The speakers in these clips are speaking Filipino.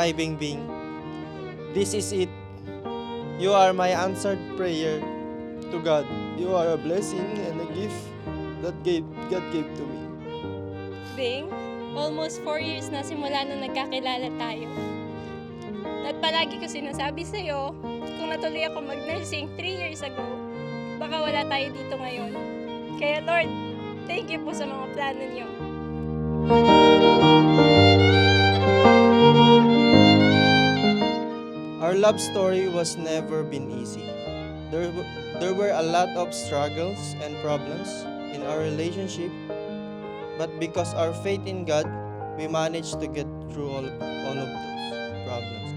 my Bingbing. This is it. You are my answered prayer to God. You are a blessing and a gift that God gave to me. Bing, almost 4 years na simula nung nagkakilala tayo. At palagi ko sinasabi sa'yo, kung natuloy ako mag-nursing 3 years ago, baka wala tayo dito ngayon. Kaya Lord, thank you po sa mga plano niyo. Our love story was never been easy. There were a lot of struggles and problems in our relationship, but because our faith in God, we managed to get through all of those problems.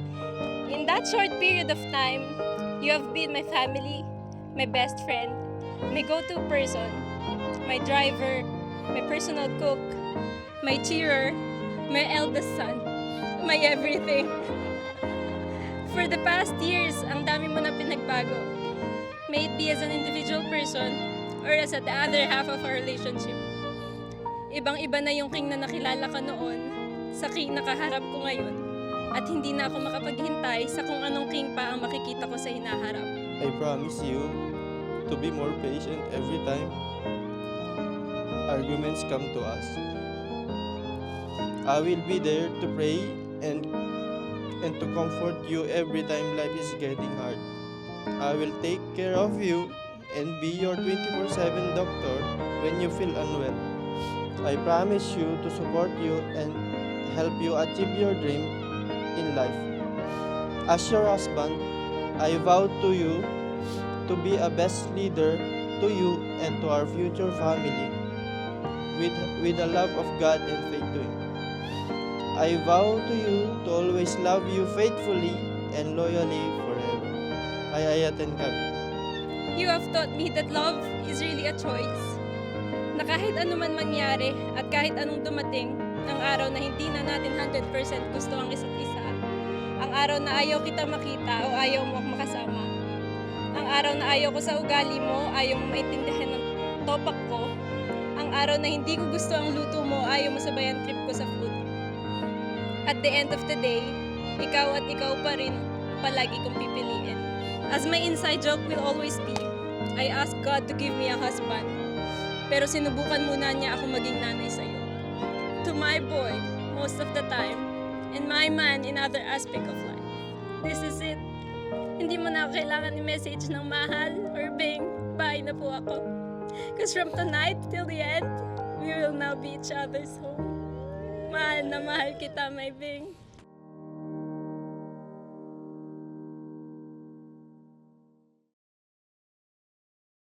In that short period of time, you have been my family, my best friend, my go-to person, my driver, my personal cook, my cheerer, my eldest son, my everything. For the past years, ang dami mo na pinagbago. May it be as an individual person or as the other half of our relationship. Ibang-iba na yung king na nakilala ka noon sa king na kaharap ko ngayon. At hindi na ako makapaghintay sa kung anong king pa ang makikita ko sa hinaharap. I promise you to be more patient every time arguments come to us. I will be there to pray and to comfort you every time life is getting hard. I will take care of you and be your 24/7 doctor when you feel unwell. I promise you to support you and help you achieve your dream in life. As your husband, I vow to you to be a best leader to you and to our future family with the love of God and faith to Him. I vow to you to always love you faithfully and loyally forever. Ayayatan kami. You have taught me that love is really a choice. Na kahit ano man mangyari at kahit anong dumating, ang araw na hindi na natin 100% gusto ang isa't isa, ang araw na ayaw kita makita o ayaw mo makasama, ang araw na ayaw ko sa ugali mo, ayaw mo maintindihan ng topak ko, ang araw na hindi ko gusto ang luto mo, ayaw mo sabayan trip ko sa food. At the end of the day, ikaw at ikaw pa rin palagi kong pipiliin. As my inside joke will always be, I ask God to give me a husband. Pero sinubukan muna niya ako maging nanay sa'yo. To my boy, most of the time, and my man in other aspect of life. This is it. Hindi mo na kailangan i-message ng mahal or bing, bye na po ako. Because from tonight till the end, we will now be each other's home. Mahal na mahal kita, my bing.